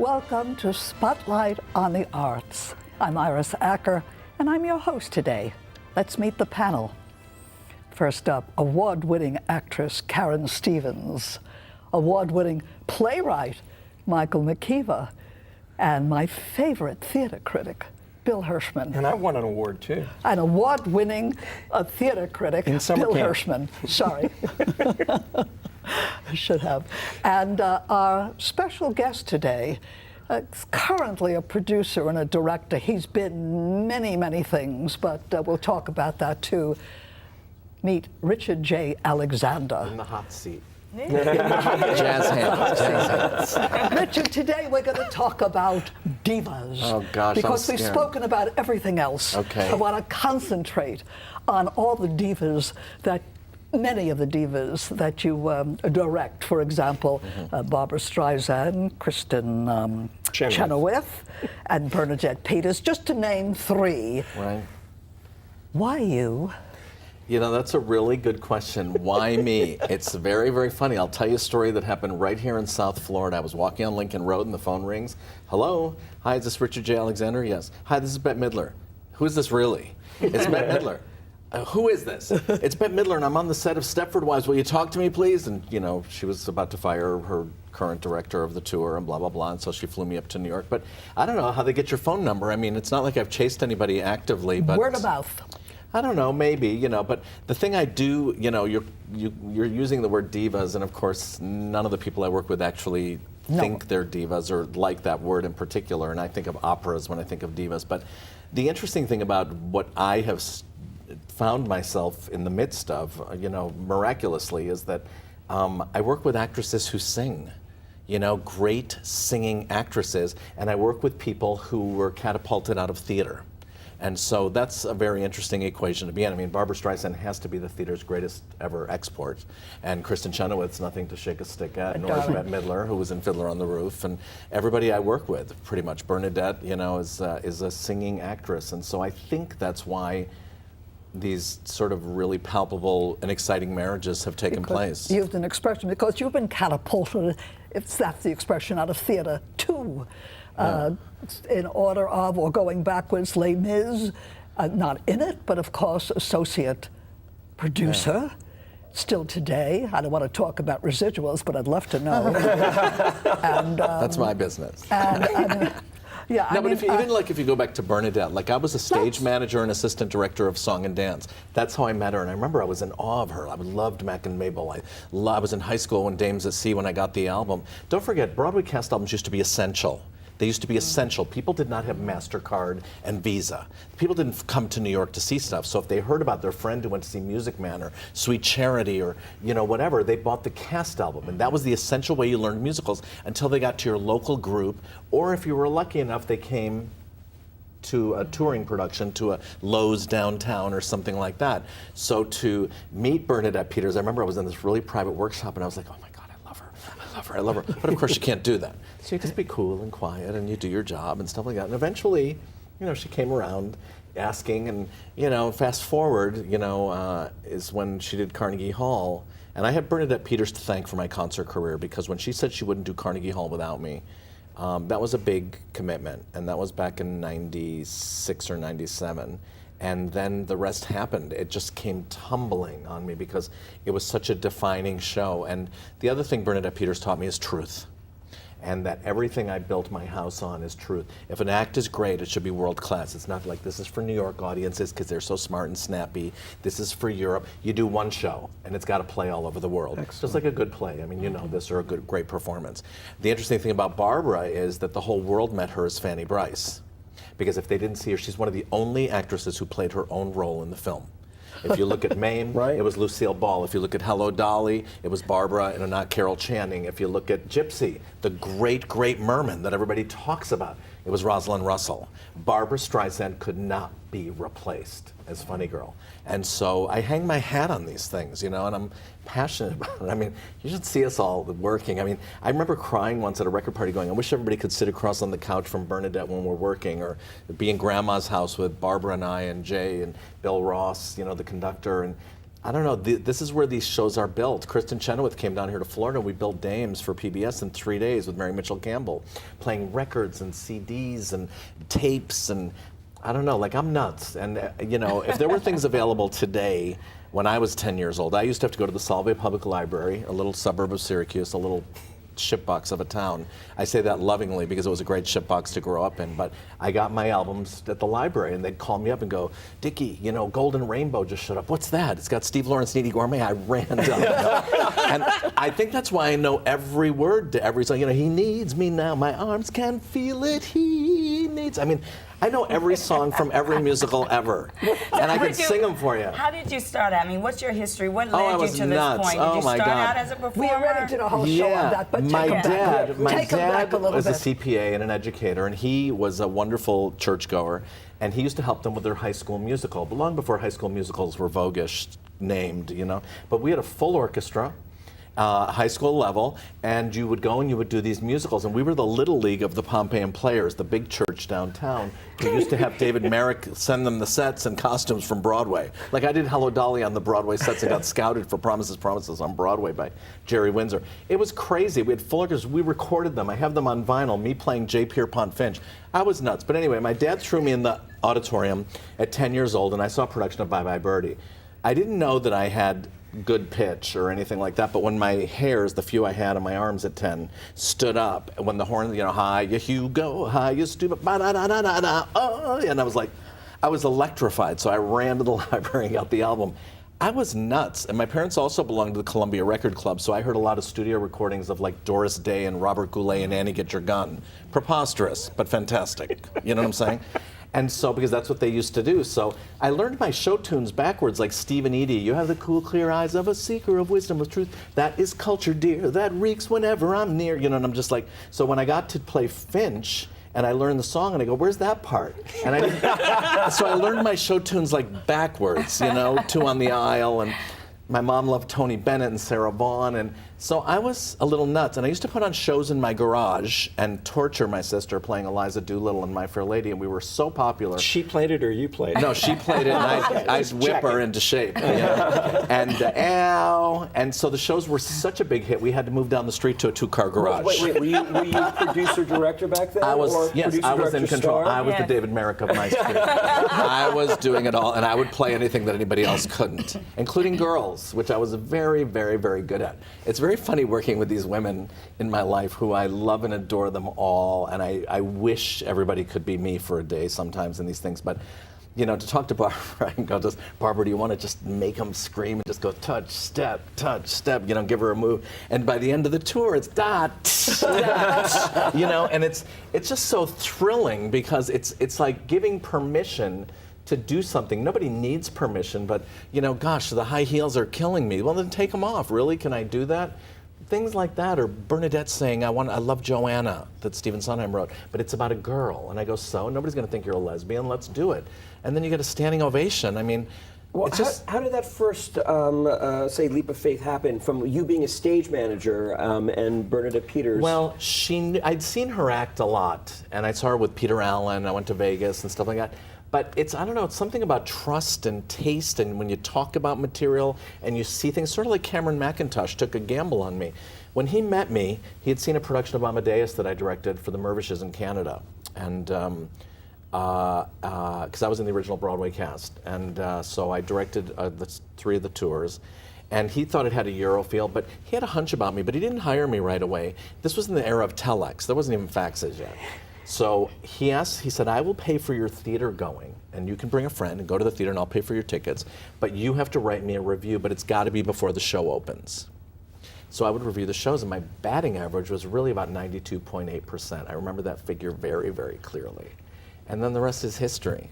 Welcome to Spotlight on the Arts. I'm Iris Acker, and I'm your host today. Let's meet the panel. First up, award-winning actress Karen Stevens, award-winning playwright Michael McKeever, and my favorite theater critic, Bill Hirschman. And I won an award, too. An award-winning theater critic, In summer Bill camp. Hirschman. Sorry. I should have. And our special guest today is currently a producer and a director. He's been many, many things, but we'll talk about that, too. Meet Richard J. Alexander. In the hot seat. Jazz hands. Richard, today we're going to talk about divas. Oh, gosh, because I'm we've scared. spoken about everything else. Okay. I want to concentrate on all the divas many of the divas that you direct. For example, Barbara Streisand, Kristen Chenoweth, and Bernadette Peters, just to name three. Right. Why you? You know, that's a really good question. Why me? It's very, very funny. I'll tell you a story that happened right here in South Florida. I was walking on Lincoln Road and the phone rings. Hello? Hi, is this Richard J. Alexander? Yes. Hi, this is Bette Midler. Who is this really? It's Bette Midler. Who is this? It's Bette Midler, and I'm on the set of Stepford Wives. Will you talk to me, please? And, you know, she was about to fire her current director of the tour and blah, blah, blah, and so she flew me up to New York. But I don't know how they get your phone number. I mean, it's not like I've chased anybody actively, but... Word of mouth. I don't know, maybe, you know, but the thing I do, you know, you're using the word divas, and of course, none of the people I work with actually think they're divas or like that word in particular, and I think of operas when I think of divas. But the interesting thing about what I have found myself in the midst of, you know, miraculously, is that I work with actresses who sing. You know, great singing actresses, and I work with people who were catapulted out of theater. And so that's a very interesting equation to be in. I mean, Barbara Streisand has to be the theater's greatest ever export. And Kristen Chenoweth's nothing to shake a stick at, nor is Bette Midler, who was in Fiddler on the Roof. And everybody I work with, pretty much. Bernadette, you know, is a singing actress. And so I think that's why these sort of really palpable and exciting marriages have taken place. You used an expression, because you've been catapulted, if that's the expression, out of theater, too. In order of, or going backwards, Les Mis, not in it, but of course associate producer, still today. I don't want to talk about residuals, but I'd love to know. And, that's my business. Yeah, no, but if you go back to Bernadette, like I was a stage manager and assistant director of song and dance. That's how I met her, and I remember I was in awe of her. I loved Mac and Mabel. I was in high school when Dames at Sea when I got the album. Don't forget, Broadway cast albums used to be essential. They used to be essential. People did not have MasterCard and Visa. People didn't come to New York to see stuff. So if they heard about their friend who went to see Music Man or Sweet Charity or, you know, whatever, they bought the cast album. And that was the essential way you learned musicals until they got to your local group. Or if you were lucky enough, they came to a touring production, to a Lowe's downtown or something like that. So to meet Bernadette Peters, I remember I was in this really private workshop and I was like, oh my God, I love her. But of course you can't do that. So you just be cool and quiet and you do your job and stuff like that. And eventually, you know, she came around asking, and, you know, fast forward, you know, is when she did Carnegie Hall. And I have Bernadette Peters to thank for my concert career, because when she said she wouldn't do Carnegie Hall without me, that was a big commitment. And that was back in 96 or 97. And then the rest happened. It just came tumbling on me because it was such a defining show. And the other thing Bernadette Peters taught me is truth. And that everything I built my house on is truth. If an act is great, it should be world class. It's not like this is for New York audiences because they're so smart and snappy. This is for Europe. You do one show and it's got to play all over the world. Excellent. Just like a good play. I mean, you know this, or a great performance. The interesting thing about Barbara is that the whole world met her as Fanny Brice. Because if they didn't see her, she's one of the only actresses who played her own role in the film. If you look at Mame, it was Lucille Ball. If you look at Hello, Dolly, it was Barbara and not Carol Channing. If you look at Gypsy, the great, great merman that everybody talks about, it was Rosalind Russell. Barbara Streisand could not be replaced as Funny Girl. And so I hang my hat on these things, you know, and I'm passionate about it. I mean, you should see us all working. I mean, I remember crying once at a record party going, I wish everybody could sit across on the couch from Bernadette when we're working, or be in Grandma's house with Barbara and I and Jay and Bill Ross, you know, the conductor. And I don't know. This is where these shows are built. Kristen Chenoweth came down here to Florida. We built Dames for PBS in 3 days with Mary Mitchell Campbell, playing records and CDs and tapes, and I don't know. Like, I'm nuts. And you know, if there were things available today, when I was 10 years old, I used to have to go to the Solvay Public Library, a little suburb of Syracuse, a little shitbox of a town. I say that lovingly because it was a great shitbox to grow up in, but I got my albums at the library and they'd call me up and go, Dickie, you know, Golden Rainbow just showed up. What's that? It's got Steve Lawrence and Edie Gourmet. I ran down. And I think that's why I know every word to every song. You know, he needs me now, my arms can feel it, he needs. I mean, I know every song from every musical ever, and I can sing them for you. How did you start out? I mean, what's your history? What led I you was to nuts. this point? Did Oh, you my start God. out as a performer? We already did a whole show on that, but my take dad it back a little was a bit. CPA and an educator, and he was a wonderful churchgoer, and he used to help them with their high school musical, but long before high school musicals were voguish named, you know. But we had a full orchestra, high school level, and you would go and you would do these musicals, and we were the Little League of the Pompeian Players, the big church downtown, who used to have David Merrick send them the sets and costumes from Broadway. Like, I did Hello Dolly on the Broadway sets and got scouted for Promises, Promises on Broadway by Jerry Windsor. It was crazy. We had full orchestras. We recorded them. I have them on vinyl, me playing J. Pierpont Finch. I was nuts. But anyway, my dad threw me in the auditorium at 10 years old, and I saw a production of Bye Bye Birdie. I didn't know that I had good pitch or anything like that, but when my hairs, the few I had on my arms at 10, stood up, when the horn, you know, hi, you Hugo, hi, you stupid, ba-da-da-da-da-da, oh, and I was electrified, so I ran to the library and got the album. I was nuts, and my parents also belonged to the Columbia Record Club, so I heard a lot of studio recordings of like Doris Day and Robert Goulet and Annie Get Your Gun. Preposterous, but fantastic. You know what I'm saying? And so, because that's what they used to do. So I learned my show tunes backwards, like Steve and Edie. You have the cool, clear eyes of a seeker of wisdom, of truth. That is culture, dear. That reeks whenever I'm near. You know, and I'm just like, so when I got to play Finch, and I learned the song, and I go, where's that part? And I didn't, so I learned my show tunes like backwards, you know, Two on the Aisle, and my mom loved Tony Bennett and Sarah Vaughan, and so I was a little nuts. And I used to put on shows in my garage and torture my sister playing Eliza Doolittle and My Fair Lady, and we were so popular. She played it or you played it? No, she played it, and I'd whip her into shape. Yeah. And ow! And so the shows were such a big hit, we had to move down the street to a 2-car garage. Wait, were you producer director back then? I was, or yes, I was in control. star? I was the David Merrick of my street. I was doing it all, and I would play anything that anybody else couldn't, including girls, which I was very, very, very good at. It's very funny working with these women in my life who I love and adore them all, and I wish everybody could be me for a day sometimes in these things, but you know, to talk to Barbara and go, Barbara, do you want to just make them scream and just go touch, step, you know, give her a move. And by the end of the tour, it's you know, and it's just so thrilling because it's like giving permission to do something. Nobody needs permission, but you know, gosh, the high heels are killing me. Well, then take them off. Really, can I do that? Things like that, or Bernadette saying, I love Joanna, that Stephen Sondheim wrote, but it's about a girl. And I go, so? Nobody's going to think you're a lesbian, let's do it. And then you get a standing ovation. I mean, well, it's just... how did that first, say, leap of faith happen from you being a stage manager and Bernadette Peters? Well, I'd seen her act a lot, and I saw her with Peter Allen, I went to Vegas and stuff like that. But I don't know, it's something about trust and taste, and when you talk about material and you see things, sort of like Cameron McIntosh took a gamble on me. When he met me, he had seen a production of Amadeus that I directed for the Mervishes in Canada, and because I was in the original Broadway cast, and so I directed the 3 of the tours. And he thought it had a Euro feel, but he had a hunch about me, but he didn't hire me right away. This was in the era of telex. There wasn't even faxes yet. So he said, I will pay for your theater going, and you can bring a friend and go to the theater and I'll pay for your tickets, but you have to write me a review, but it's got to be before the show opens. So I would review the shows, and my batting average was really about 92.8%. I remember that figure very, very clearly. And then the rest is history.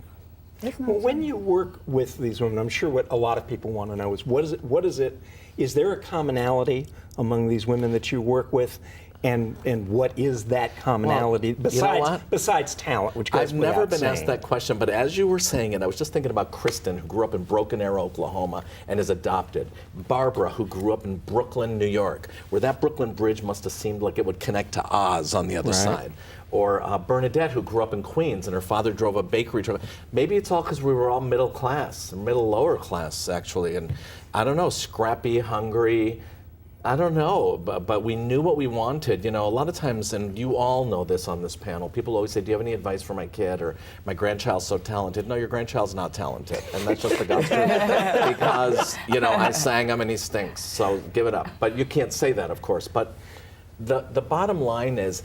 Well, when you work with these women, I'm sure what a lot of people want to know is what is it, is there a commonality among these women that you work with? And what is that commonality besides talent, which goes I've never without been saying. asked that question, but as you were saying it, I was just thinking about Kristen, who grew up in Broken Arrow, Oklahoma, and is adopted. Barbara, who grew up in Brooklyn, New York, where that Brooklyn Bridge must have seemed like it would connect to Oz on the other side. Or Bernadette, who grew up in Queens, and her father drove a bakery truck. Maybe it's all because we were all middle class, middle lower class, actually, and I don't know, scrappy, hungry. I don't know, but we knew what we wanted. You know, a lot of times, and you all know this on this panel, people always say, do you have any advice for my kid? Or my grandchild's so talented. No, your grandchild's not talented. And that's just the God's truth. Because, you know, I sang him and he stinks, so give it up. But you can't say that, of course. But the bottom line is,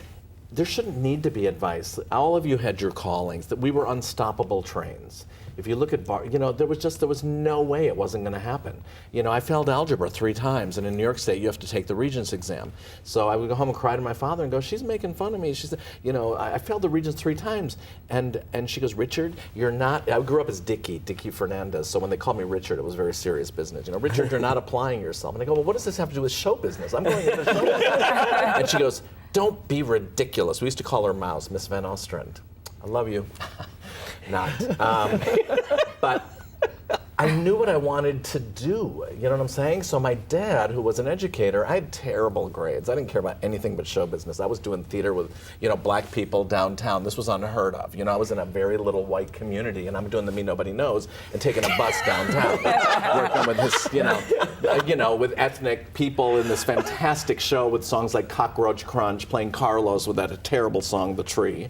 there shouldn't need to be advice. All of you had your callings, that we were unstoppable trains. If you look at you know, there was no way it wasn't going to happen. You know, I failed algebra 3 times, and in New York State, you have to take the Regents exam. So I would go home and cry to my father and go, she's making fun of me. She said, you know, I failed the Regents 3 times. And she goes, Richard, you're not, I grew up as Dickie Fernandez. So when they called me Richard, it was very serious business. You know, Richard, you're not applying yourself. And I go, well, what does this have to do with show business? I'm going into show business. And she goes, don't be ridiculous. We used to call her Mouse, Miss Van Ostrand. I love you. Not. But I knew what I wanted to do, you know what I'm saying? So my dad, who was an educator, I had terrible grades. I didn't care about anything but show business. I was doing theater with, you know, black people downtown. This was unheard of. You know, I was in a very little white community, and I'm doing the Me Nobody Knows and taking a bus downtown, working with this, you know, with ethnic people in this fantastic show with songs like Cockroach Crunch, playing Carlos with that terrible song, The Tree,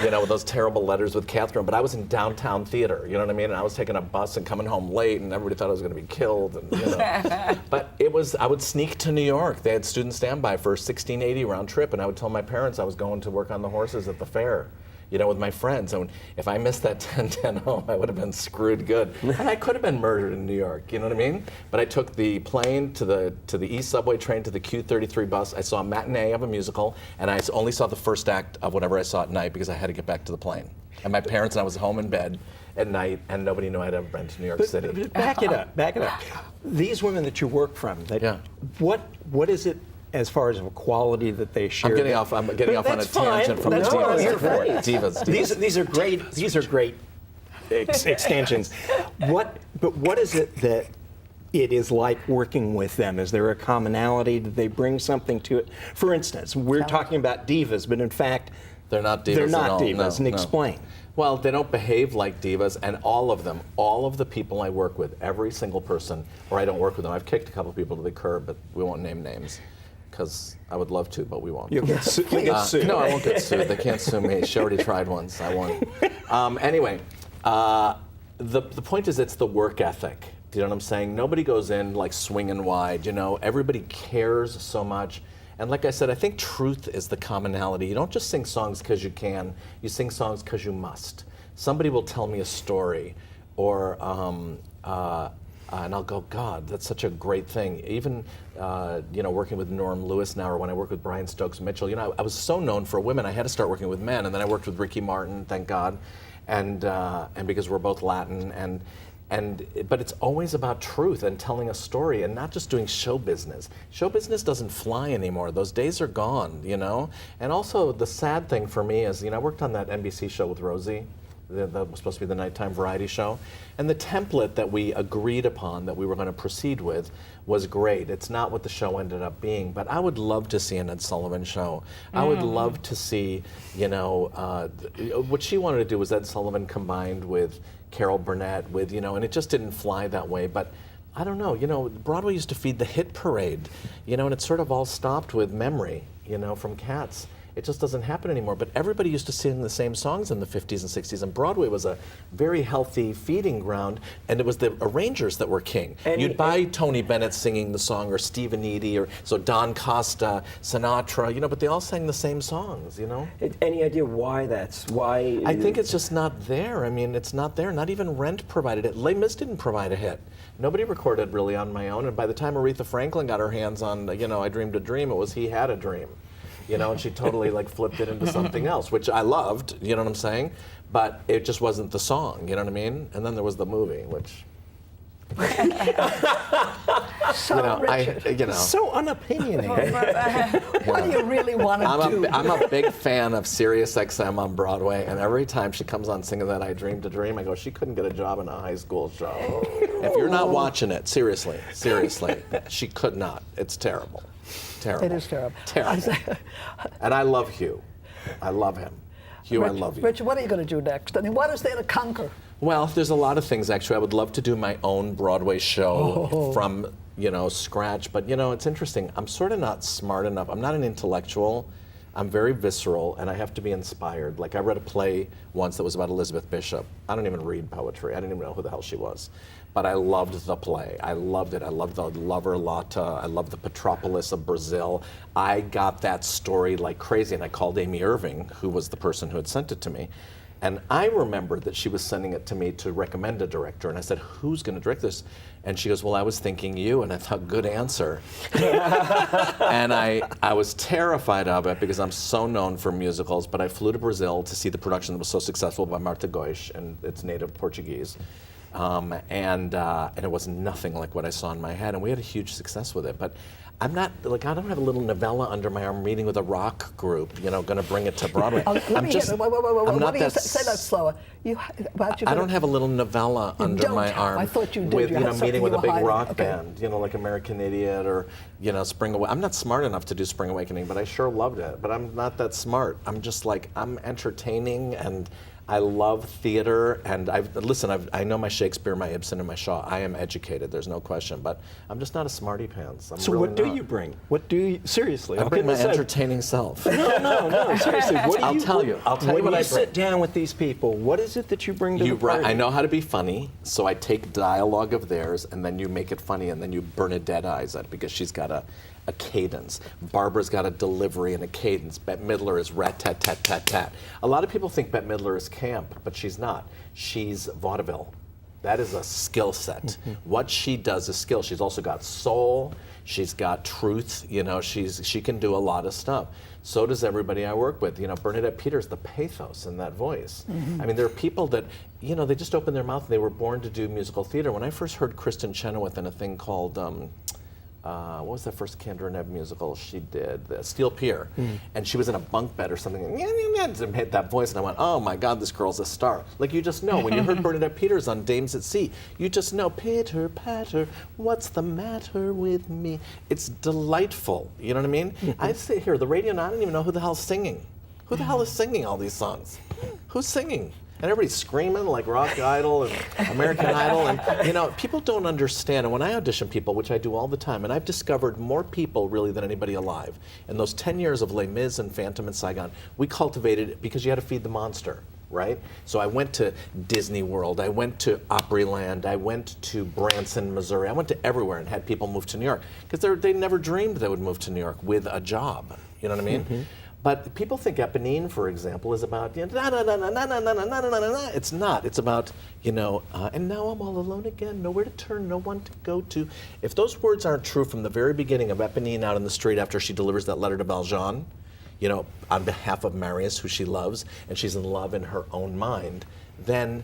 you know, with those terrible letters with Catherine. But I was in downtown theater, you know what I mean? And I was taking a bus and coming home late, and everybody thought I was going to be killed. And, you know. But it was, I would sneak to New York. They had student standby for a 1680 round trip, and I would tell my parents I was going to work on the horses at the fair, you know, with my friends. And if I missed that 10:10 home, I would have been screwed good. And I could have been murdered in New York, you know what I mean? But I took the plane to the East Subway train to the Q33 bus. I saw a matinee of a musical, and I only saw the first act of whatever I saw at night because I had to get back to the plane. And my parents and I was home in bed at night, and nobody knew I'd ever been to New York City. But back it up. These women that you work from, what is it as far as a quality that they share? I'm getting off on a tangent from the Divas. Divas. These are great extensions. What is it that it is like working with them? Is there a commonality? Do they bring something to it? For instance, we're talking about divas, but in fact, they're not divas. They're not at all. divas, and explain. Well, they don't behave like divas, and all of the people I work with, every single person, or I don't work with them. I've kicked a couple people to the curb, but we won't name names, because I would love to, but we won't. You'll get sued. No, I won't get sued. They can't sue me. She already tried once. I won. Anyway, the point is, it's the work ethic. Do you know what I'm saying? Nobody goes in like swinging wide. You know, everybody cares so much. And like I said, I think truth is the commonality. You don't just sing songs because you can. You sing songs because you must. Somebody will tell me a story, or and I'll go, God, that's such a great thing. Even you know, working with Norm Lewis now, or when I work with Brian Stokes Mitchell, you know, I was so known for women, I had to start working with men, and then I worked with Ricky Martin, thank God, and because we're both Latin, but it's always about truth and telling a story and not just doing show business. Show business doesn't fly anymore. Those days are gone, you know? And also the sad thing for me is, you know, I worked on that NBC show with Rosie. That was supposed to be the nighttime variety show. And the template that we agreed upon that we were going to proceed with was great. It's not what the show ended up being, but I would love to see an Ed Sullivan show. I would love to see, you know, what she wanted to do was Ed Sullivan combined with Carol Burnett, with, you know, and it just didn't fly that way. But I don't know, you know, Broadway used to feed the hit parade, you know, and it sort of all stopped with Memory, you know, from Cats. It just doesn't happen anymore. But everybody used to sing the same songs in the 50s and 60s, and Broadway was a very healthy feeding ground, and it was the arrangers that were king. You'd buy Tony Bennett singing the song, or Stephen Eady, or so Don Costa, Sinatra, you know, but they all sang the same songs, you know? Any idea why that's? Why? I think it's just not there. I mean, it's not there. Not even Rent provided it. Les Mis didn't provide a hit. Nobody recorded really on my own, and by the time Aretha Franklin got her hands on, you know, I Dreamed a Dream, it was He Had a Dream. You know, and she totally like flipped it into something else, which I loved, you know what I'm saying? But it just wasn't the song, you know what I mean? And then there was the movie, which... So, Richard, So unopinionated. what do you really want to do? I'm a big fan of Sirius XM on Broadway, and every time she comes on singing that I Dreamed a Dream, I go, she couldn't get a job in a high school show. If you're not watching it, seriously, she could not. It's terrible. Terrible. It is terrible. Terrible. And I love Hugh. I love him. Hugh, I love you. Richard, what are you going to do next? I mean, what is there to conquer? Well, there's a lot of things, actually. I would love to do my own Broadway show from, scratch. But, it's interesting. I'm sort of not smart enough. I'm not an intellectual. I'm very visceral, and I have to be inspired. Like, I read a play once that was about Elizabeth Bishop. I don't even read poetry. I didn't even know who the hell she was. But I loved the play. I loved it. I loved the Lover Lata. I loved the Petropolis of Brazil. I got that story like crazy, and I called Amy Irving, who was the person who had sent it to me. And I remembered that she was sending it to me to recommend a director. And I said, who's going to direct this? And she goes, well, I was thinking you. And I thought, good answer. And I was terrified of it because I'm so known for musicals. But I flew to Brazil to see the production that was so successful by Marta Góes, and it's native Portuguese. And it was nothing like what I saw in my head. And we had a huge success with it. But I'm not, I don't have a little novella under my arm reading with a rock group, going to bring it to Broadway. Let me hear it. What do you say that slower? I don't have a little novella under my arm. I thought you did. With, you had meeting with a big hiding. rock Okay. band, like American Idiot or, Spring Awakening. I'm not smart enough to do Spring Awakening, but I sure loved it. But I'm not that smart. I'm just I'm entertaining, and I love theater, and I know my Shakespeare, my Ibsen, and my Shaw. I am educated, there's no question, but I'm just not a smarty pants. So really what do not. you bring? What do you, seriously? I bring my entertaining self. No, seriously. What do I'll tell you what I When you bring. sit down with these people, what is it that you bring to the party? I know how to be funny, so I take dialogue of theirs, and then you make it funny, and then you Bernadette eyes it, because she's got a cadence. Barbara's got a delivery and a cadence. Bette Midler is rat-tat-tat-tat-tat. A lot of people think Bette Midler is camp, but she's not. She's vaudeville. That is a skill set. What she does is skill. She's also got soul. She's got truth. She can do a lot of stuff. So does everybody I work with. Bernadette Peters, the pathos in that voice. I mean, there are people that, they just open their mouth and they were born to do musical theater. When I first heard Kristen Chenoweth in a thing called, what was that first Kendra Nebb musical she did? Steel Pier. And she was in a bunk bed or something, and hit that voice, and I went, oh my God, this girl's a star. Like, you just know. When you heard Bernadette Peters on Dames at Sea, you just know, pitter patter, what's the matter with me? It's delightful, you know what I mean? I sit here, the radio, and I don't even know who the hell's singing. Who the hell is singing all these songs? Who's singing? And everybody's screaming like Rock Idol and American Idol. And, people don't understand. And when I audition people, which I do all the time, and I've discovered more people really than anybody alive. In those 10 years of Les Mis and Phantom and Saigon, we cultivated it because you had to feed the monster, right? So I went to Disney World. I went to Opryland. I went to Branson, Missouri. I went to everywhere and had people move to New York because they never dreamed they would move to New York with a job. You know what I mean? But people think Eponine, for example, is about it's not. It's about and now I'm all alone again, nowhere to turn, no one to go to. If those words aren't true from the very beginning of Eponine out in the street after she delivers that letter to Valjean, on behalf of Marius, who she loves, and she's in love in her own mind, then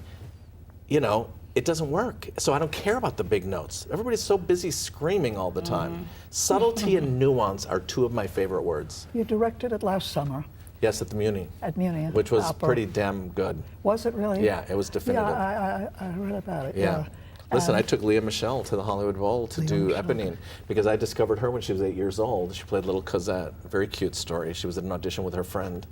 it doesn't work. So I don't care about the big notes. Everybody's so busy screaming all the time. Subtlety and nuance are two of my favorite words. You directed it last summer. Yes, at the Muni. At Muni. Which was Opera. pretty damn good. Was it really? Yeah, it was definitive. Yeah, I read about it. Yeah. Listen, I took Leah Michele to the Hollywood Bowl to do Eponine because I discovered her when she was 8 years old. She played little Cosette. Very cute story. She was at an audition with her friend,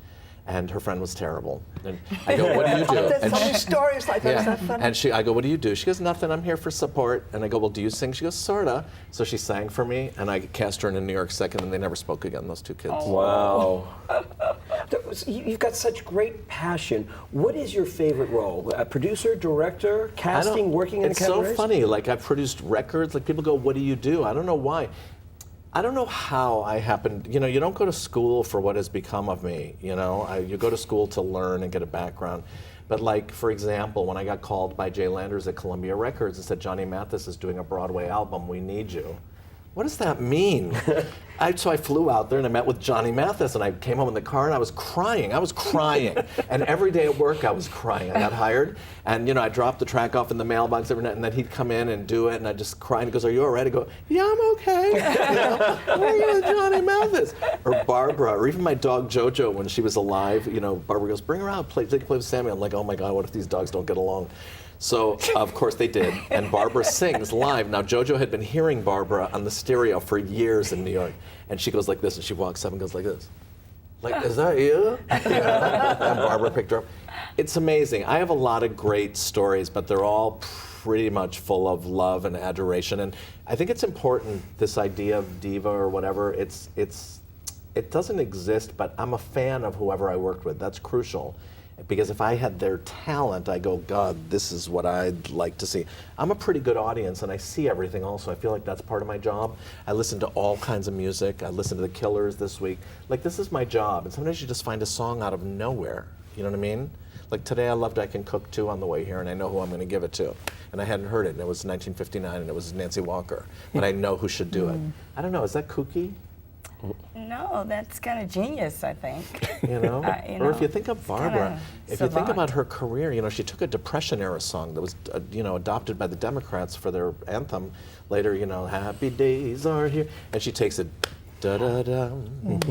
and her friend was terrible. And I go, what do you do? There's And so many stories like that. Is that funny? And I go, what do you do? She goes, nothing, I'm here for support. And I go, well, do you sing? She goes, sorta. So she sang for me, and I cast her in a New York second, and they never spoke again, those two kids. Wow. You've got such great passion. What is your favorite role? A producer, director, casting, working in the cabarets? It's so funny. Like, I've produced records. Like, people go, what do you do? I don't know why. I don't know how I happened. You don't go to school for what has become of me. You go to school to learn and get a background. But like, for example, when I got called by Jay Landers at Columbia Records and said, Johnny Mathis is doing a Broadway album, we need you. what does that mean? So I flew out there and I met with Johnny Mathis, and I came home in the car and I was crying. And every day at work I was crying. I got hired, and I dropped the track off in the mailbox every night, and then he'd come in and do it, and I just cry, and he goes, "Are you all right?" I go, "Yeah, I'm okay." Where are you with Johnny Mathis? Or Barbara, or even my dog Jojo when she was alive. Barbara goes, "Bring her out, play with Sammy." I'm like, "Oh my God, what if these dogs don't get along?" So, of course, they did, and Barbara sings live. Now, JoJo had been hearing Barbara on the stereo for years in New York, and she goes like this, and she walks up and goes like this. Like, "Is that you?" And Barbara picked her up. It's amazing. I have a lot of great stories, but they're all pretty much full of love and adoration, and I think it's important, this idea of diva or whatever, it doesn't exist, but I'm a fan of whoever I worked with. That's crucial. Because if I had their talent, I go, God, this is what I'd like to see. I'm a pretty good audience, and I see everything also. I feel like that's part of my job. I listen to all kinds of music. I listened to the Killers this week. Like, this is my job. And sometimes you just find a song out of nowhere. You know what I mean? Like today I loved I Can Cook Too on the way here, and I know who I'm going to give it to. And I hadn't heard it, and it was 1959, and it was Nancy Walker. But I know who should do it. I don't know, is that kooky? No, that's kind of genius, I think. Or if you think of Barbara, if you think about her career, she took a Depression-era song that was, adopted by the Democrats for their anthem. Later, "Happy Days Are Here," and she takes it, da-da-da.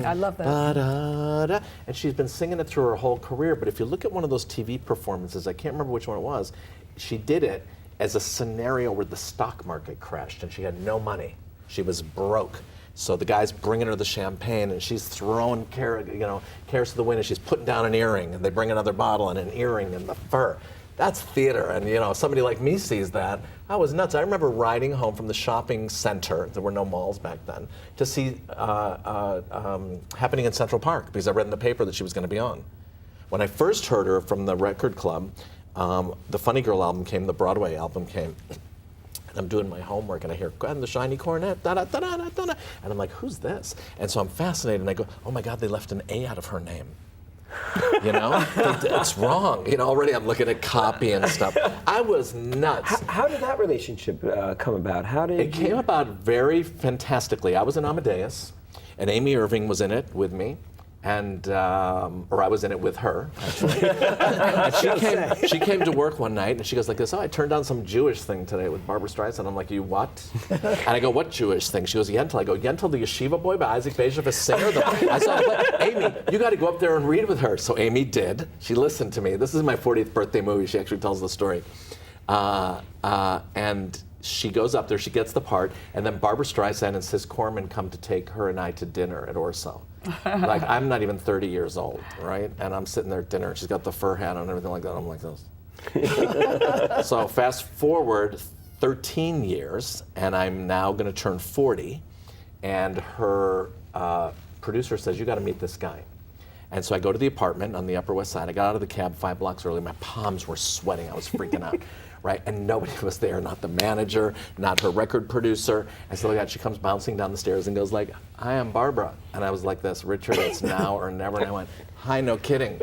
I love that. Ba-da-da. And she's been singing it through her whole career, but if you look at one of those TV performances, I can't remember which one it was, she did it as a scenario where the stock market crashed and she had no money. She was broke. So the guy's bringing her the champagne, and she's throwing carrots to the wind, and she's putting down an earring, and they bring another bottle and an earring and the fur. That's theater, and somebody like me sees that. I was nuts. I remember riding home from the shopping center, there were no malls back then, to see Happening in Central Park, because I read in the paper that she was going to be on. When I first heard her from the record club, the Funny Girl album came, the Broadway album came. I'm doing my homework, and I hear, "And the shiny cornet, da da da da da da," and I'm like, "Who's this?" And so I'm fascinated, and I go, "Oh my God, they left an A out of her name." It's wrong. Already I'm looking at copy and stuff. I was nuts. How did that relationship come about? It came about very fantastically. I was in Amadeus, and Amy Irving was in it with me. And, or I was in it with her, actually. And she came to work one night, and she goes like this, "Oh, I turned on some Jewish thing today with Barbara Streisand." I'm like, "You what?" And I go, "What Jewish thing?" She goes, "Yentl." I go, "Yentl, the Yeshiva Boy by Isaac Bashevis Singer?" I saw her, "Amy, you got to go up there and read with her." So Amy did. She listened to me. This is my 40th birthday movie. She actually tells the story. And she goes up there, she gets the part, and then Barbara Streisand and Sis Corman come to take her and I to dinner at Orso. Like, I'm not even 30 years old, right? And I'm sitting there at dinner, and she's got the fur hat on and everything like that. I'm like this. So fast forward 13 years, and I'm now going to turn 40, and her producer says, "You got to meet this guy." And so I go to the apartment on the Upper West Side. I got out of the cab 5 blocks early. My palms were sweating. I was freaking out, right? And nobody was there, not the manager, not her record producer. And so she comes bouncing down the stairs and goes like, "Hi, I'm Barbara." And I was like this, "Richard, it's now or never." And I went, "Hi, no kidding."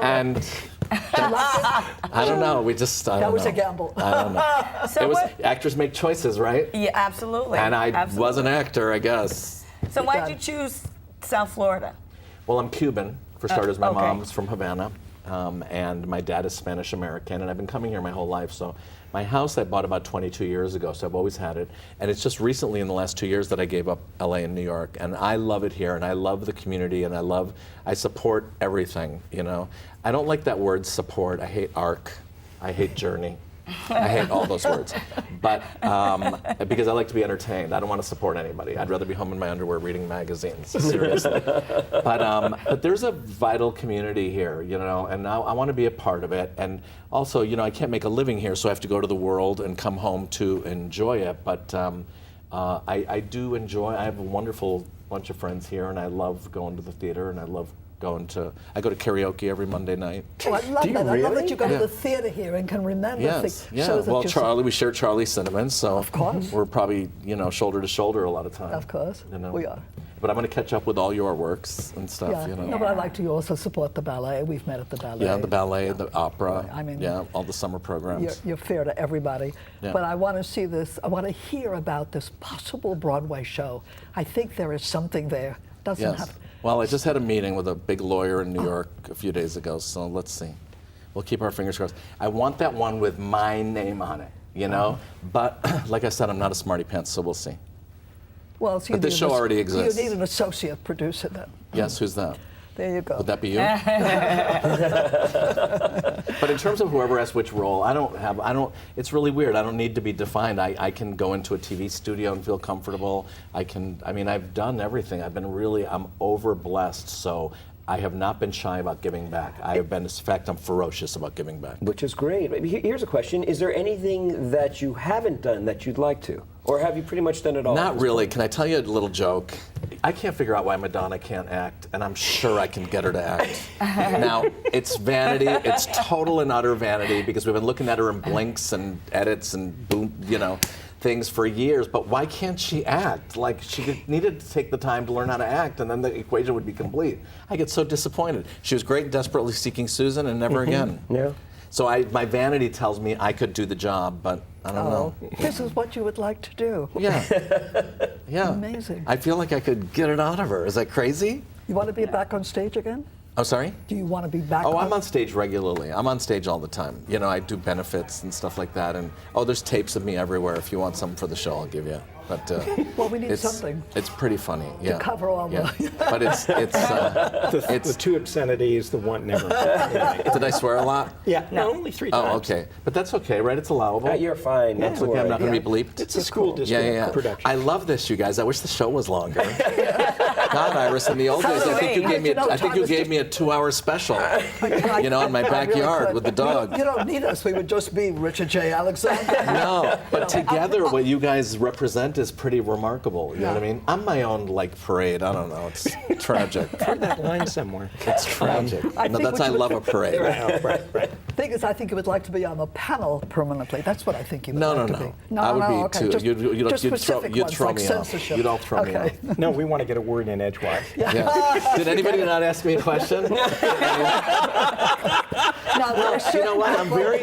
And I don't know. That was a gamble. I don't know. So actors make choices, right? Yeah, absolutely. And I absolutely. was an actor, I guess. So why did you choose South Florida? Well, I'm Cuban, for starters. My okay. mom's from Havana, and my dad is Spanish American, and I've been coming here my whole life. So my house I bought about 22 years ago, so I've always had it. And it's just recently in the last 2 years that I gave up LA and New York. And I love it here, and I love the community, and I support everything, I don't like that word support. I hate ARC. I hate Journey. I hate all those words. But because I like to be entertained. I don't want to support anybody. I'd rather be home in my underwear reading magazines, seriously. But there's a vital community here, and I want to be a part of it. And also, I can't make a living here, so I have to go to the world and come home to enjoy it. But I do enjoy, I have a wonderful bunch of friends here, and I love going to the theater, and I go to karaoke every Monday night. Oh, I love Do you that. I love really? that you go to Yeah. the theater here and can remember Yes, things. yeah. Shows that Well, you're Charlie, we share Charlie Cinnamon, so Of course. we're probably, shoulder to shoulder a lot of times. Of course, we are. but I'm going to catch up with all your works and stuff. Yeah. You know. No, but I'd like to also support the ballet. We've met at the ballet. Yeah, the ballet, the opera. I mean, yeah, all the summer programs. You're fair to everybody. Yeah. But I want to see this, I want to hear about this possible Broadway show. I think there is something there. Doesn't Yes. have. Well, I just had a meeting with a big lawyer in New York a few days ago, so let's see. We'll keep our fingers crossed. I want that one with my name on it, you know? But like I said, I'm not a smarty pants, so we'll see. Well, so But this show already exists. You need an associate producer then. Yes, who's that? There you go. Would that be you? But in terms of whoever asks which role, it's really weird. I don't need to be defined. I can go into a TV studio and feel comfortable. I've done everything. I'm over blessed, so I have not been shy about giving back. In fact, I'm ferocious about giving back. Which is great. Here's a question. Is there anything that you haven't done that you'd like to? Or have you pretty much done it all? Not really. Can I tell you a little joke? I can't figure out why Madonna can't act, and I'm sure I can get her to act. Now, it's vanity. It's total and utter vanity, because we've been looking at her in blinks and edits and boom, things for years. But why can't she act? Like, she needed to take the time to learn how to act, and then the equation would be complete. I get so disappointed. She was great in Desperately Seeking Susan, and never again. Yeah. So my vanity tells me I could do the job, but I don't know. This is what you would like to do. Yeah. Yeah. Amazing. I feel like I could get it out of her. Is that crazy? You want to be back on stage again? I'm sorry? Do you want to be back Oh, I'm on stage regularly. I'm on stage all the time. I do benefits and stuff like that. And there's tapes of me everywhere. If you want something for the show, I'll give you. But Well, we need something. It's pretty funny. Yeah. cover all the- But The two obscenities, the one never. Did I swear a lot? Yeah, no, only 3 times. Oh, okay. But that's okay, right? It's allowable. You're fine. Not It's to okay. I'm worry. not going to be bleeped. It's a school district production. I love this, you guys. I wish the show was longer. God, Iris, in the old days, I think you gave me. You know, I think you gave me a 2-hour special. In my backyard with the dog. You don't need us. We would just be Richard J. Alexander. No, but together, what you guys represent is pretty remarkable. You know what I mean? I'm my own parade. I don't know. It's tragic. Heard that line somewhere. It's tragic. I No, think that's what I you love a parade. Right. Thing is, I think you would like to be on the panel permanently. That's what I think you would No, like no, to no. be. I would be okay. too. Just, just specific You'd ones, throw like me off. censorship. You don't throw me Okay. off. No, we want to get a word in edgewise. Yeah. Did anybody not ask me a question? Now, You know what?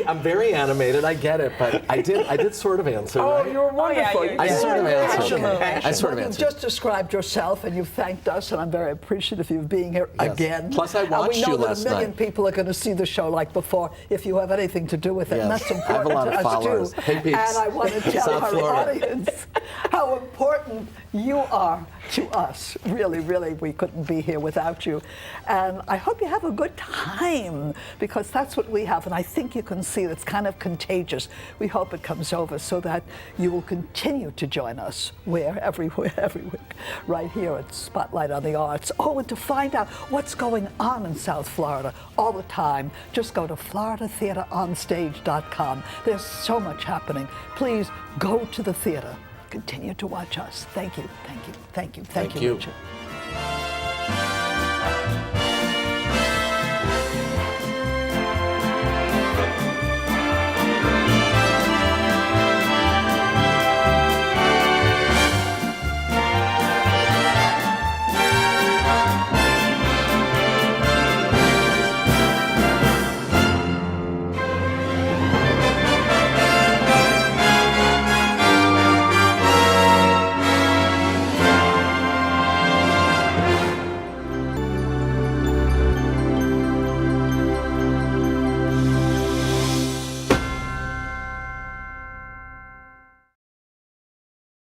I'm very animated. I get it, but I did sort of answer. Oh, right? you're wonderful. you're- I sort of answered. Absolutely. I sort of You've answered. just described yourself, and you've thanked us, and I'm very appreciative of you being here Yes. again. Plus, I And watched we know you that last a million night. people are going to see the show like before if you have anything to do with it, and Yes. that's I have a important lot to of us followers. too. Hey, peeps. And I want to tell South our Florida. audience how important you are to us. Really, really, we couldn't be here without you. And I hope you have a good time, because that's what we have, and I think you can see it's kind of contagious. We hope it comes over so that you will continue to join us every week, right here at Spotlight on the Arts. Oh, and to find out what's going on in South Florida all the time, just go to floridatheateronstage.com. There's so much happening. Please go to the theater. Continue to watch us. Thank you, thank you, thank you, thank Thank you, you. Richard.